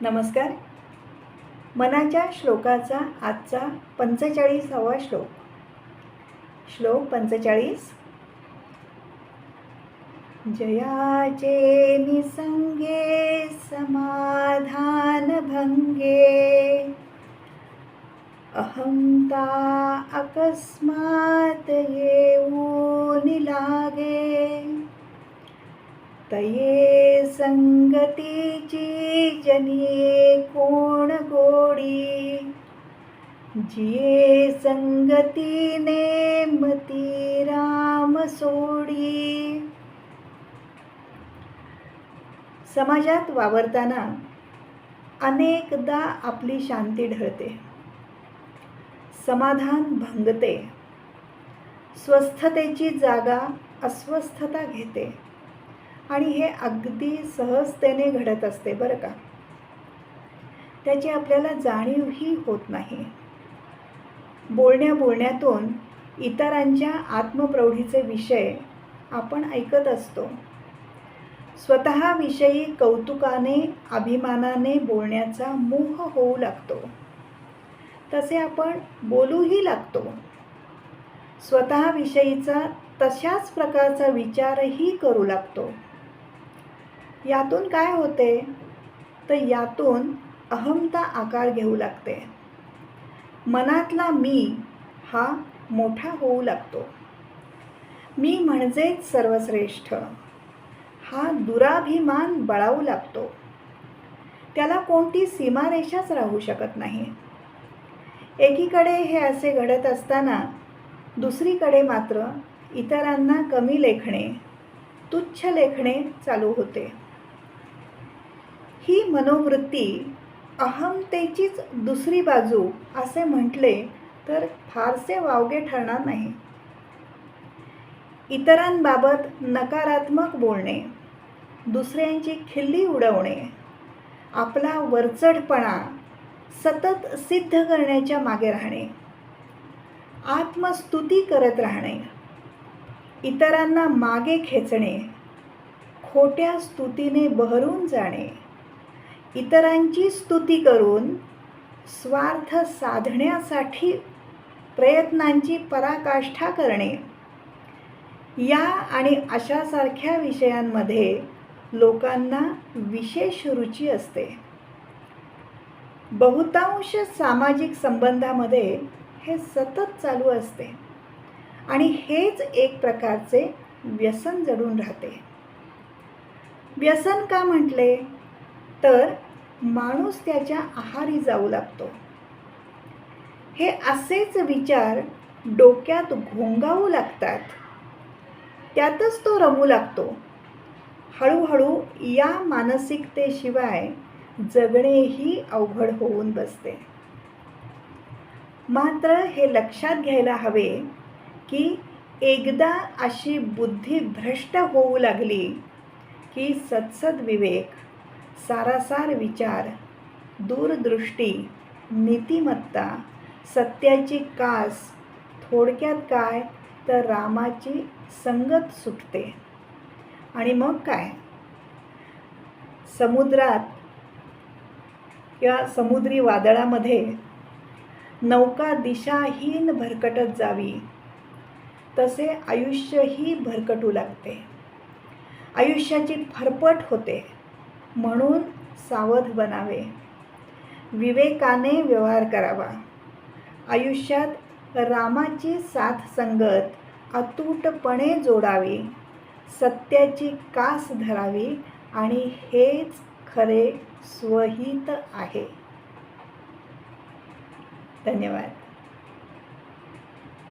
नमस्कार. मनाच्या श्लोकाचा आजचा 45वा श्लोक. श्लोक 45. जयाचे निसंगे समाधान भंगे, अहंता अकस्मात येऊन लागे. तये संगतीची जनिये कोण गोडी, जिये संगतीने मती राम सोडी. समाजात वावरताना अनेकदा आपली शांती ढळते, समाधान भंगते, स्वस्थतेची जागा अस्वस्थता घेते आणि हे अगदी सहजतेने घडत असते बरं का. त्याची आपल्याला जाणीवही होत नाही. बोलण्यातून इतरांच्या आत्मप्रौढीचे विषय आपण ऐकत असतो. स्वतःविषयी कौतुकाने अभिमानाने बोलण्याचा मोह होऊ लागतो. तसे आपण बोलूही लागतो. स्वतःविषयीचा तशाच प्रकारचा विचारही करू लागतो. यातून काय होते तर यातून अहंता आकार घेऊ लागते. मनातला मी हा मोठा होऊ लागतो. मी म्हणजेच सर्वश्रेष्ठ हा दुराभिमान बळावू लागतो. त्याला कोणती सीमारेषाच राहू शकत नाही. एकीकडे हे असे घडत असताना दुसरीकडे मात्र इतरांना कमी लेखणे, तुच्छ लेखणे चालू होते. ही मनोवृत्ती अहंतेचीच दुसरी बाजू असे म्हटले तर फारसे वावगे ठरणार नाही. इतरांबाबत नकारात्मक बोलणे, दुसऱ्यांची खिल्ली उडवणे, आपला वरचढपणा सतत सिद्ध करण्याच्या मागे राहणे, आत्मस्तुती करत राहणे, इतरांना मागे खेचणे, खोट्या स्तुतीने बहरून जाणे, इतरांची स्तुती करून स्वार्थ साधण्यासाठी प्रयत्नांची पराकाष्ठा करणे, या आणि अशासारख्या विषयांमध्ये लोकांना विशेष रुची असते. बहुतांश सामाजिक संबंधामध्ये हे सतत चालू असते आणि हेच एक प्रकारचे व्यसन जडून राहते. व्यसन का म्हटले तर माणूस त्याच्या आहारी जाऊ लागतो. हे असेच विचार डोक्यात घोंगावू लागतात. त्यातच तो रमू लागतो. हळूहळू या मानसिकतेशिवाय जगणेही अवघड होऊन बसते. मात्र हे लक्षात घ्यायला हवे की एकदा अशी बुद्धी भ्रष्ट होऊ लागली की सत्सद विवेक, सारासार विचार, दूरदृष्टी, नीतिमत्ता, सत्याची कास, थोडक्यात काय तर रामाची संगत सुटते. आणि मग काय, समुद्रात किंवा समुद्री वादळामध्ये नौका दिशाहीन भरकटत जावी तसे आयुष्यही भरकटू लागते. आयुष्याची फरफट होते. म्हणून सावध बनावे, विवेकाने व्यवहार करावा. आयुष्यात रामाची साथ संगत अतूटपणे जोडावी, सत्याची कास धरावी आणि हेच खरे स्वहित आहे. धन्यवाद.